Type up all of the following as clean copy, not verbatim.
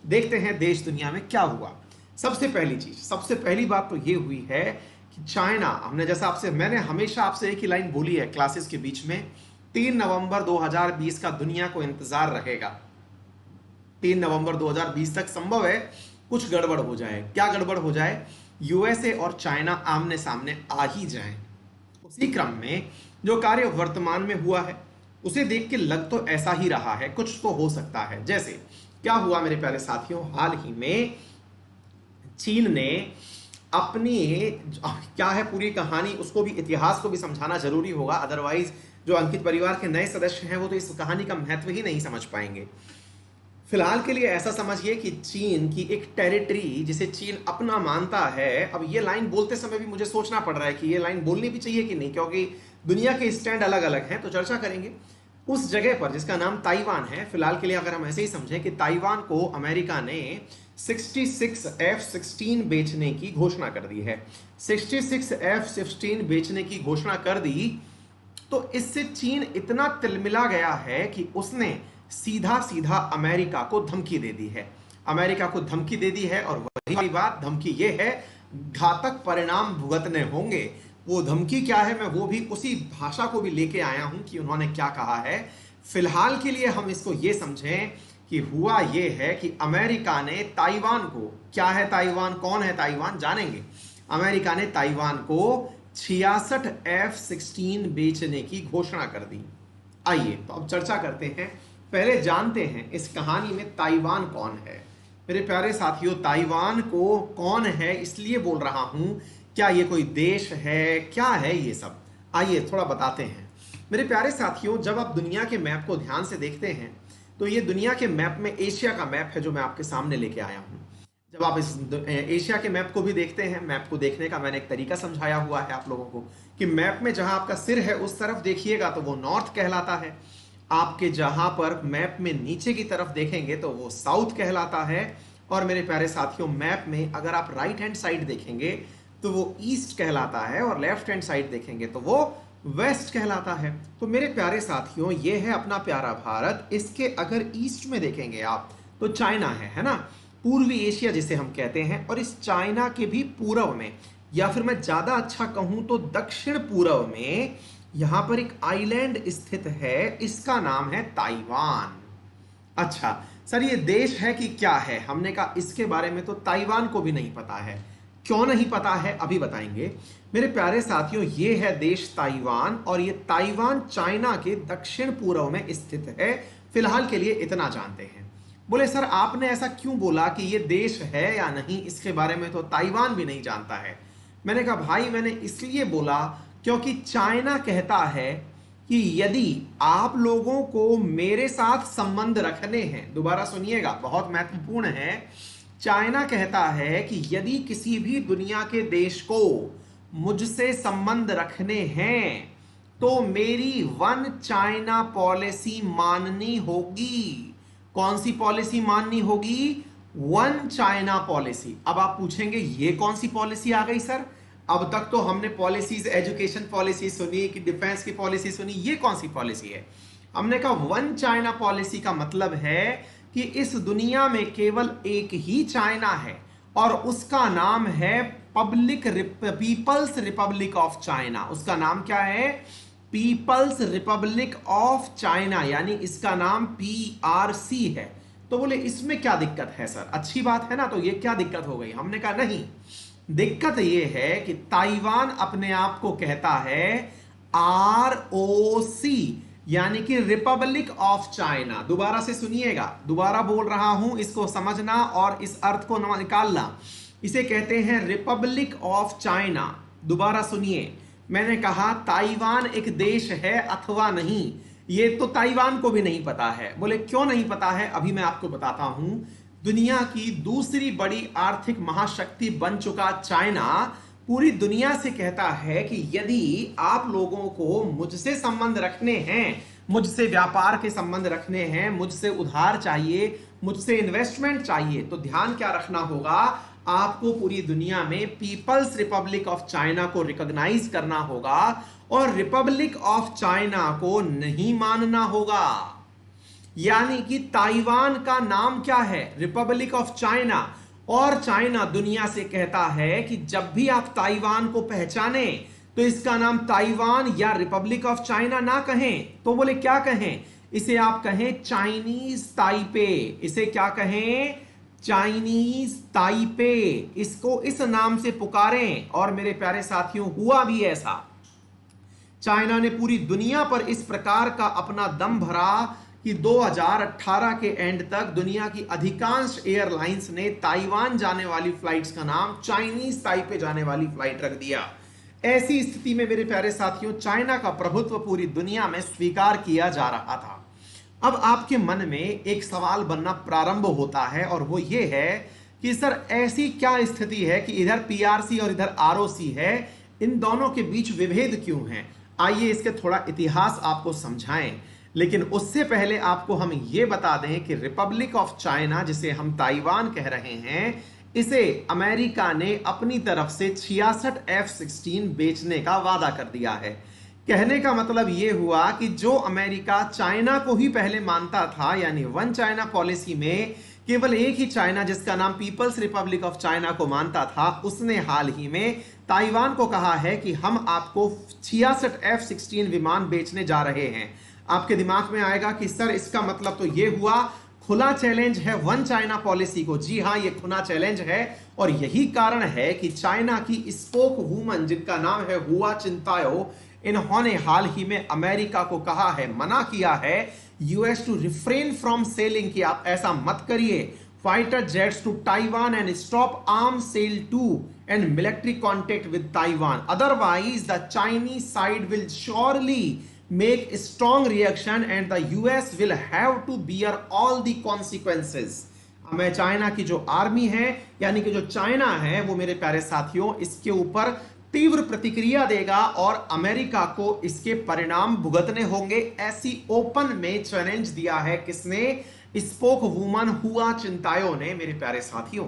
देखते हैं देश दुनिया में क्या हुआ। सबसे पहली बात तो ये हुई है कि चाइना, मैंने हमेशा आपसे एक ही लाइन बोली है क्लासेस के बीच में, 3 नवंबर 2020 का दुनिया को इंतजार रहेगा। 3 नवंबर 2020 तक संभव है कुछ गड़बड़ हो जाए। क्या गड़बड़ हो जाए? यूएसए और चाइना आमने सामने आ ही जाएं। उसी क्रम में जो कार्य वर्तमान में हुआ है उसे देख के लग तो ऐसा ही रहा है, कुछ तो हो सकता है। जैसे क्या हुआ मेरे प्यारे साथियों, हाल ही में चीन ने अपनी, क्या है पूरी कहानी, उसको भी, इतिहास को भी समझाना जरूरी होगा, अदरवाइज जो अंकित परिवार के नए सदस्य हैं वो तो इस कहानी का महत्व ही नहीं समझ पाएंगे। फिलहाल के लिए ऐसा समझिए कि चीन की एक टेरिटरी जिसे चीन अपना मानता है, अब ये लाइन बोलते समय भी मुझे सोचना पड़ रहा है कि ये लाइन बोलनी भी चाहिए कि नहीं, क्योंकि दुनिया के स्टैंड अलग अलग हैं, तो चर्चा करेंगे। उस जगह पर जिसका नाम ताइवान है, फिलहाल के लिए अगर हम ऐसे ही समझें कि ताइवान को अमेरिका ने 66 F-16 बेचने की घोषणा कर दी है, 66 F-16 बेचने की घोषणा कर दी, तो इससे चीन इतना तिलमिला गया है कि उसने सीधा सीधा अमेरिका को धमकी दे दी है। अमेरिका को धमकी दे दी है, और वही बात, धमकी ये है घातक परिणाम भुगतने होंगे। वो धमकी क्या है, मैं वो भी उसी भाषा को भी लेके आया हूं कि उन्होंने क्या कहा है। फिलहाल के लिए हम इसको ये समझें कि हुआ ये है कि अमेरिका ने ताइवान को, क्या है ताइवान, कौन है ताइवान, जानेंगे। अमेरिका ने ताइवान को 66 F-16 बेचने की घोषणा कर दी। आइए तो अब चर्चा करते हैं, पहले जानते हैं इस कहानी में ताइवान कौन है। मेरे प्यारे साथियों, ताइवान को कौन है इसलिए बोल रहा हूं, क्या ये कोई देश है, क्या है ये सब, आइए थोड़ा बताते हैं। मेरे प्यारे साथियों, जब आप दुनिया के मैप को ध्यान से देखते हैं तो ये दुनिया के मैप में एशिया का मैप है जो मैं आपके सामने लेके आया हूं। जब आप इस एशिया के मैप को भी देखते हैं, मैप को देखने का मैंने एक तरीका समझाया हुआ है आप लोगों को कि मैप में जहां आपका सिर है उस तरफ देखिएगा तो वो नॉर्थ कहलाता है, आपके जहां पर मैप में नीचे की तरफ देखेंगे तो वो साउथ कहलाता है, और मेरे प्यारे साथियों मैप में अगर आप राइट हैंड साइड देखेंगे तो वो ईस्ट कहलाता है, और लेफ्ट हैंड साइड देखेंगे तो वो वेस्ट कहलाता है। तो मेरे प्यारे साथियों ये है अपना प्यारा भारत। इसके अगर ईस्ट में देखेंगे आप तो चाइना है ना, पूर्वी एशिया जिसे हम कहते हैं, और इस चाइना के भी पूर्व में, या फिर मैं ज्यादा अच्छा कहूं तो दक्षिण पूर्व में, यहां पर एक आइलैंड स्थित है, इसका नाम है ताइवान। अच्छा सर ये देश है कि क्या है, हमने कहा इसके बारे में तो ताइवान को भी नहीं पता है। क्यों नहीं पता है अभी बताएंगे। मेरे प्यारे साथियों ये है देश ताइवान, और ये ताइवान चाइना के दक्षिण पूर्व में स्थित है। फिलहाल के लिए इतना जानते हैं। बोले सर आपने ऐसा क्यों बोला कि ये देश है या नहीं, इसके बारे में तो ताइवान भी नहीं जानता है। मैंने कहा भाई मैंने इसलिए बोला क्योंकि चाइना कहता है कि यदि आप लोगों को मेरे साथ संबंध रखने हैं, दोबारा सुनिएगा बहुत महत्वपूर्ण है, चाइना कहता है कि यदि किसी भी दुनिया के देश को मुझसे संबंध रखने हैं तो मेरी वन चाइना पॉलिसी माननी होगी। कौन सी पॉलिसी माननी होगी? One China policy. अब आप पूछेंगे ये कौन सी पॉलिसी आ गई सर, अब तक तो हमने पॉलिसीज, एजुकेशन पॉलिसी सुनी कि डिफेंस की पॉलिसी सुनी, ये कौन सी पॉलिसी है? हमने कहा वन चाइना पॉलिसी का मतलब है कि इस दुनिया में केवल एक ही चाइना है, और उसका नाम है पीपल्स रिपब्लिक ऑफ चाइना। उसका नाम क्या है? पीपल्स रिपब्लिक ऑफ चाइना, यानी इसका नाम PRC है। तो बोले इसमें क्या दिक्कत है सर, अच्छी बात है ना, तो ये क्या दिक्कत हो गई? हमने कहा नहीं, दिक्कत ये है कि ताइवान अपने आप को कहता है ROC, यानी कि रिपब्लिक ऑफ चाइना। दोबारा से सुनिएगा, दोबारा बोल रहा हूं, इसको समझना और इस अर्थ को निकालना। इसे कहते हैं रिपब्लिक ऑफ चाइना। दोबारा सुनिए, मैंने कहा ताइवान एक देश है अथवा नहीं, ये तो ताइवान को भी नहीं पता है। बोले क्यों नहीं पता है, अभी मैं आपको बताता हूं। दुनिया की दूसरी बड़ी आर्थिक महाशक्ति बन चुका चाइना पूरी दुनिया से कहता है कि यदि आप लोगों को मुझसे संबंध रखने हैं, मुझसे व्यापार के संबंध रखने हैं, मुझसे उधार चाहिए, मुझसे इन्वेस्टमेंट चाहिए, तो ध्यान क्या रखना होगा, आपको पूरी दुनिया में पीपल्स रिपब्लिक ऑफ चाइना को रिकॉग्नाइज करना होगा और रिपब्लिक ऑफ चाइना को नहीं मानना होगा। यानी कि ताइवान का नाम क्या है? Republic of China. और चाइना दुनिया से कहता है कि जब भी आप ताइवान को पहचाने तो इसका नाम ताइवान या रिपब्लिक ऑफ चाइना ना कहें, तो बोले क्या कहें? इसे आप कहें चाइनीज ताइपे। इसे क्या कहें? Chinese Taipei. इसको इस नाम से पुकारें। और मेरे प्यारे साथियों, हुआ भी ऐसा। चाइना ने पूरी दुनिया पर इस प्रकार का अपना दम भरा कि 2018 के एंड तक दुनिया की अधिकांश एयरलाइंस ने ताइवान जाने वाली फ्लाइट्स का नाम चाइनीज ताइपे जाने वाली फ्लाइट रख दिया। ऐसी स्थिति में मेरे प्यारे साथियों, चाइना का प्रभुत्व पूरी दुनिया में स्वीकार किया जा रहा था। अब आपके मन में एक सवाल बनना प्रारंभ होता है, और वो ये है कि सर ऐसी क्या स्थिति है कि इधर पीआरसी और इधर आरओसी है, इन दोनों के बीच विभेद क्यों है? आइए इसके थोड़ा इतिहास आपको समझाएं। लेकिन उससे पहले आपको हम ये बता दें कि रिपब्लिक ऑफ चाइना, जिसे हम ताइवान कह रहे हैं, इसे अमेरिका ने अपनी तरफ से 66 F-16 बेचने का वादा कर दिया है। कहने का मतलब यह हुआ कि जो अमेरिका चाइना को ही पहले मानता था, यानी वन चाइना पॉलिसी में केवल एक ही चाइना जिसका नाम पीपल्स रिपब्लिक ऑफ चाइना को मानता था, उसने हाल ही में ताइवान को कहा है कि हम आपको 66 F-16 विमान बेचने जा रहे हैं। आपके दिमाग में आएगा कि सर इसका मतलब तो यह हुआ खुला चैलेंज है वन चाइना पॉलिसी को। जी हां, यह खुला चैलेंज है, और यही कारण है कि चाइना की स्पोक वूमन, जिनका नाम है हुआ चिंताओ, इन्होंने हाल ही में अमेरिका को कहा है, मना किया है US to refrain from selling, कि आप ऐसा मत करिए fighter jets to Taiwan and stop arm sale to and military contact with Taiwan, otherwise the Chinese side will surely make a strong reaction and the US will have to bear all the consequences। हमें China की जो army है, यानी कि जो China है, वो मेरे प्यारे साथियों इसके ऊपर तीव्र प्रतिक्रिया देगा और अमेरिका को इसके परिणाम भुगतने होंगे। ऐसी ओपन में चैलेंज दिया है किसने? स्पोक वुमन हुआ चिंताओ ने, मेरे प्यारे साथियों।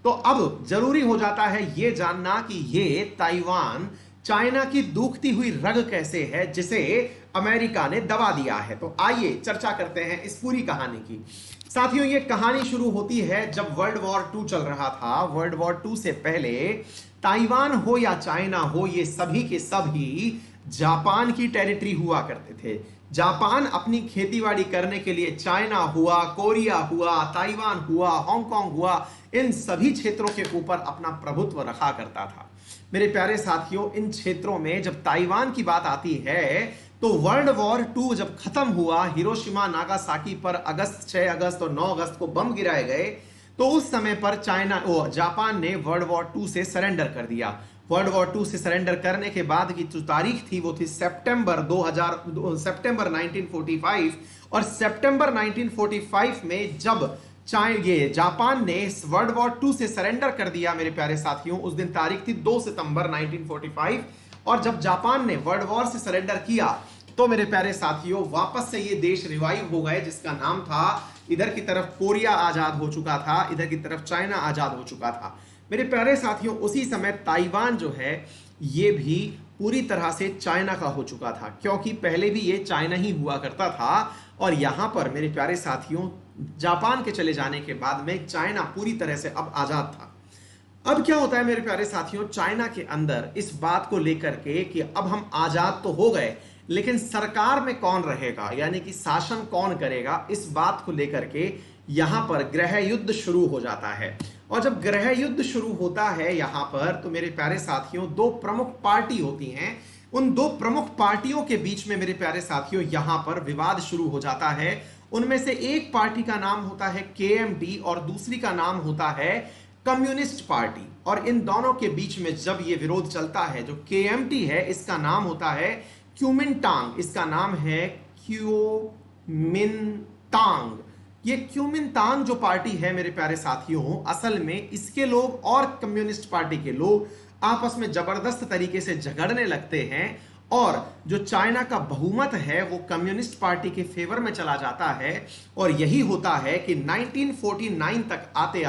तो अब जरूरी हो जाता है यह जानना कि ये ताइवान चाइना की दुखती हुई रग कैसे है, जिसे अमेरिका ने दबा दिया है। तो आइए चर्चा करते हैं इस पूरी कहानी की। साथियों, ये कहानी शुरू होती है जब वर्ल्ड वॉर 2 चल रहा था। वर्ल्ड वॉर 2 से पहले ताइवान हो या चाइना हो, ये सभी के सभी जापान की टेरिटरी हुआ करते थे। जापान अपनी खेतीबाड़ी करने के लिए चाइना हुआ, कोरिया हुआ, ताइवान हुआ, हांगकांग हुआ, इन सभी क्षेत्रों के ऊपर अपना प्रभुत्व रखा करता था। मेरे प्यारे साथियों, इन क्षेत्रों में जब ताइवान की बात आती है तो वर्ल्ड वॉर 2 जब खत्म हुआ, हिरोशिमा नागासाकी पर 6 अगस्त और 9 अगस्त को बम गिराए गए, तो उस समय पर जापान ने वर्ल्ड वॉर 2 से सरेंडर कर दिया। वर्ल्ड वॉर 2 से सरेंडर करने के बाद की जो तारीख थी वो थी सितंबर 1945। और सितंबर 1945 में जब जापान ने वर्ल्ड वॉर 2 से सरेंडर कर दिया, मेरे प्यारे साथियों, उस दिन तारीख थी 2 सितंबर 1945। और जब जापान ने वर्ल्ड वॉर से सरेंडर किया तो मेरे प्यारे साथियों वापस से ये देश रिवाइव हो गए, जिसका नाम था, इधर की तरफ कोरिया आजाद हो चुका था, इधर की तरफ चाइना आजाद हो चुका था। मेरे प्यारे साथियों, उसी समय ताइवान जो है ये भी पूरी तरह से चाइना का हो चुका था, क्योंकि पहले भी ये चाइना ही हुआ करता था। और यहां पर मेरे प्यारे साथियों जापान के चले जाने के बाद में चाइना पूरी तरह से अब आजाद था। अब क्या होता है मेरे प्यारे साथियों, चाइना के अंदर इस बात को लेकर के कि अब हम आजाद तो हो गए, लेकिन सरकार में कौन रहेगा, यानी कि शासन कौन करेगा, इस बात को लेकर के यहां पर गृह युद्ध शुरू हो जाता है। और जब गृह युद्ध शुरू होता है यहां पर, तो मेरे प्यारे साथियों 2 प्रमुख पार्टी होती हैं। उन 2 प्रमुख पार्टियों के बीच में मेरे प्यारे साथियों यहां पर विवाद शुरू हो जाता है। उनमें से एक पार्टी का नाम होता है केएमटी और दूसरी का नाम होता है कम्युनिस्ट पार्टी। और इन दोनों के बीच में जब ये विरोध चलता है, जो केएमटी है इसका नाम होता है क्यूमिनटांग, इसका नाम है क्यूमिनटांग। ये क्यूमिनटांग जो पार्टी है मेरे प्यारे साथियों, असल में इसके लोग और कम्युनिस्ट पार्टी के लोग आपस में जबरदस्त तरीके से झगड़ने लगते हैं, और जो चाइना का बहुमत है वो कम्युनिस्ट पार्टी के फेवर में चला जाता है। और यही होता है कि 1949 तक आते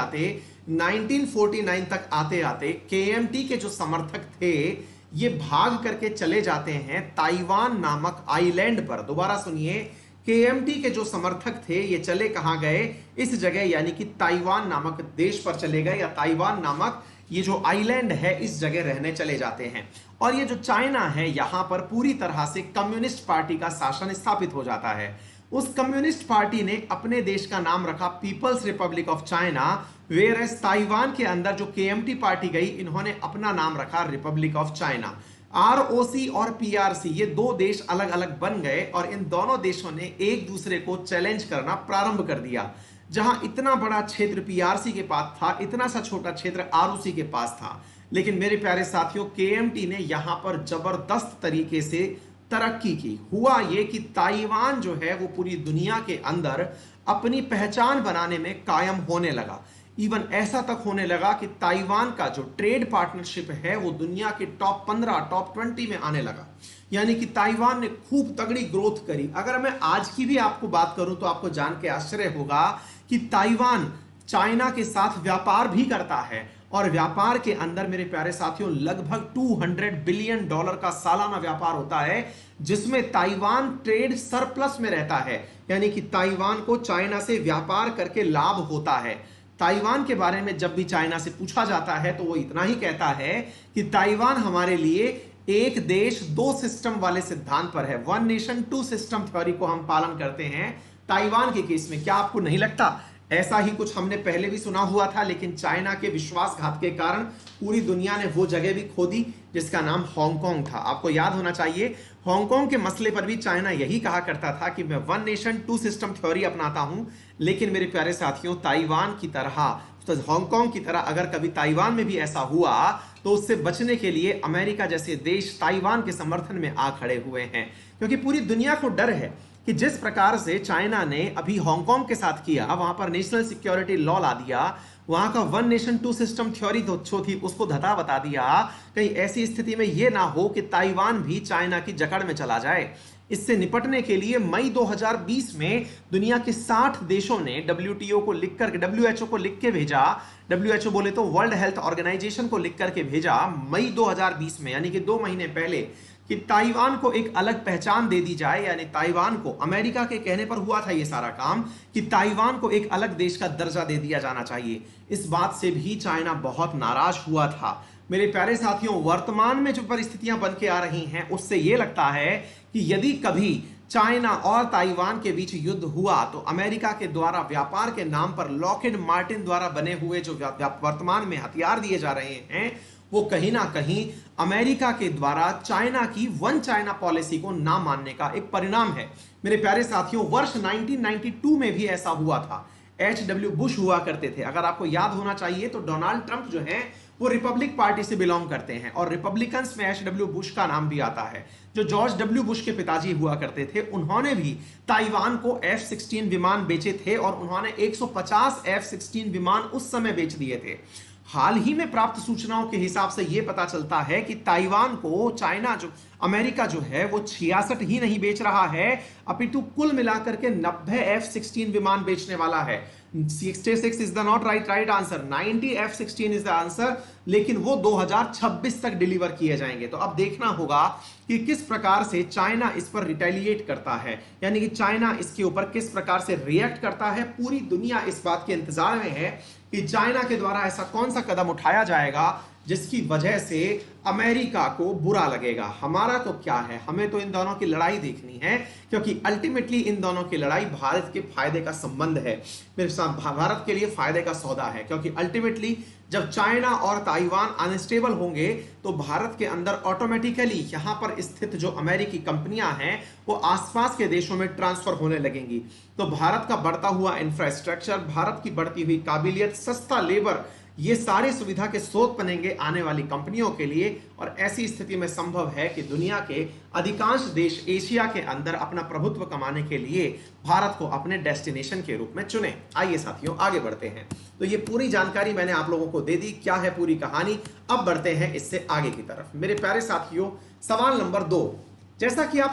आते केएमटी के जो समर्थक थे ये भाग करके चले जाते हैं ताइवान नामक आइलैंड पर। दोबारा सुनिए, केएमटी के जो समर्थक थे ये चले कहां गए, इस जगह यानी कि ताइवान नामक देश पर चले गए, या ताइवान नामक ये जो आइलैंड है इस जगह रहने चले जाते हैं। और ये जो चाइना है यहां पर पूरी तरह से कम्युनिस्ट पार्टी का शासन स्थापित हो जाता है। उस कम्युनिस्ट पार्टी ने अपने देश का नाम रखा People's Republic of China, whereas Taiwan के अंदर जो केएमटी पार्टी गई इन्होंने अपना नाम रखा रिपब्लिक ऑफ चाइना। आरओसी और पीआरसी ये दो देश अलग अलग बन गए और इन दोनों देशों ने एक दूसरे को चैलेंज करना प्रारंभ कर दिया। जहां इतना बड़ा क्षेत्र पीआरसी के पास था, इतना सा छोटा क्षेत्र आरओसी के पास था। लेकिन मेरे प्यारे साथियों, केएमटी ने यहां पर जबरदस्त तरीके से तरक्की की। हुआ ये कि ताइवान जो है वो पूरी दुनिया के अंदर अपनी पहचान बनाने में कायम होने लगा। इवन ऐसा तक होने लगा कि ताइवान का जो ट्रेड पार्टनरशिप है वो दुनिया के टॉप 15, टॉप 20 में आने लगा। यानी कि ताइवान ने खूब तगड़ी ग्रोथ करी। अगर मैं आज की भी आपको बात करूं तो आपको जान के आश्चर्य होगा कि ताइवान चाइना के साथ व्यापार भी करता है, और व्यापार के अंदर मेरे प्यारे साथियों लगभग $200 बिलियन का सालाना व्यापार होता है, जिसमें ताइवान ट्रेड सरप्लस में रहता है। यानी कि ताइवान को चाइना से व्यापार करके लाभ होता है। ताइवान के बारे में जब भी चाइना से पूछा जाता है तो वो इतना ही कहता है कि ताइवान हमारे लिए एक देश दो सिस्टम वाले सिद्धांत पर है, one nation two system theory को हम पालन करते हैं ताइवान के केस में। क्या आपको नहीं लगता ऐसा ही कुछ हमने पहले भी सुना हुआ था, लेकिन चाइना के विश्वासघात के कारण पूरी दुनिया ने वो जगह भी खो दी जिसका नाम हांगकांग था। आपको याद होना चाहिए हांगकांग के मसले पर भी चाइना यही कहा करता था कि मैं one nation two system theory अपनाता हूं। लेकिन मेरे प्यारे साथियों, ताइवान की तरह तो हांगकांग की तरह अगर कभी ताइवान में भी ऐसा हुआ तो उससे बचने के लिए अमेरिका जैसे देश ताइवान के समर्थन में आ खड़े हुए हैं, क्योंकि पूरी दुनिया को डर है कि जिस प्रकार से चाइना ने अभी हांगकांग के साथ किया, वहां पर नेशनल सिक्योरिटी लॉ ला दिया, वहां का one nation two system theory तो थी उसको धता बता दिया। कहीं ऐसी स्थिति में यह ना हो कि ताइवान भी चाइना की जकड़ में चला जाए। इससे निपटने के लिए मई 2020 में दुनिया के 60 देशों ने डब्ल्यूटीओ को लिख कर डब्ल्यूएचओ को लिख के भेजा, डब्ल्यूएचओ बोले तो वर्ल्ड हेल्थ ऑर्गेनाइजेशन को लिख करके भेजा मई 2020 में, यानी कि 2 महीने पहले, कि ताइवान को एक अलग पहचान दे दी जाए। यानी ताइवान को, अमेरिका के कहने पर हुआ था ये सारा काम, कि ताइवान को एक अलग देश का दर्जा दे दिया जाना चाहिए। इस बात से भी चाइना बहुत नाराज हुआ था। मेरे प्यारे साथियों, वर्तमान में जो परिस्थितियां बन के आ रही हैं उससे यह लगता है कि यदि कभी चाइना और ताइवान के बीच युद्ध हुआ तो अमेरिका के द्वारा व्यापार के नाम पर लॉकहीड मार्टिन द्वारा बने हुए जो वर्तमान में हथियार दिए जा रहे हैं वो कहीं ना कहीं अमेरिका के द्वारा चाइना की वन चाइना पॉलिसी को ना मानने का एक परिणाम है। मेरे प्यारे साथियों, वर्ष 1992 में भी ऐसा हुआ था। एच.डब्ल्यू. बुश हुआ करते थे। अगर आपको याद होना चाहिए तो डोनाल्ड ट्रंप जो है वो रिपब्लिक पार्टी से बिलोंग करते हैं, और रिपब्लिकन्स में एच.डब्ल्यू. बुश का नाम भी आता है। जो जॉर्ज डब्ल्यू बुश के पिताजी हुआ करते थे, उन्होंने भी ताइवान को F-16 विमान बेचे थे, और उन्होंने 150 F-16 विमान उस समय बेच दिए थे। हाल ही में प्राप्त सूचनाओं के हिसाब से यह पता चलता है कि ताइवान को चाइना अमेरिका जो है वो 66 ही नहीं बेच रहा है, अपितु कुल मिलाकर के 90 F-16 विमान बेचने वाला है। 66 is the not right answer, 90 F-16 is the answer, लेकिन वो 2026 तक डिलीवर किए जाएंगे। तो अब देखना होगा कि किस प्रकार से चाइना इस पर रिटेलिएट करता है, यानी कि चाइना इसके ऊपर किस प्रकार से रिएक्ट करता है। पूरी दुनिया इस बात के इंतजार में है कि चाइना के द्वारा ऐसा कौन सा कदम उठाया जाएगा जिसकी वजह से अमेरिका को बुरा लगेगा। हमारा तो क्या है, हमें तो इन दोनों की लड़ाई देखनी है, क्योंकि अल्टीमेटली इन दोनों की लड़ाई भारत के फायदे का संबंध है, भारत के लिए फायदे का सौदा है। क्योंकि अल्टीमेटली जब चाइना और ताइवान अनस्टेबल होंगे तो भारत के अंदर ऑटोमेटिकली यहां पर स्थित जो अमेरिकी कंपनियां हैं वो आसपास के देशों में ट्रांसफर होने लगेंगी। तो भारत का बढ़ता हुआ इंफ्रास्ट्रक्चर, भारत की बढ़ती हुई काबिलियत, सस्ता लेबर, ये सारे सुविधा के स्रोत बनेंगे आने वाली कंपनियों के लिए। और ऐसी स्थिति में संभव है कि दुनिया के अधिकांश देश एशिया के अंदर अपना प्रभुत्व कमाने के लिए भारत को अपने डेस्टिनेशन के रूप में चुने। आइए साथियों आगे बढ़ते हैं। तो ये पूरी जानकारी मैंने आप लोगों को दे दी, क्या है पूरी कहानी। अब बढ़ते हैं इससे आगे की तरफ। मेरे प्यारे साथियों, सवाल नंबर 2, जैसा कि आप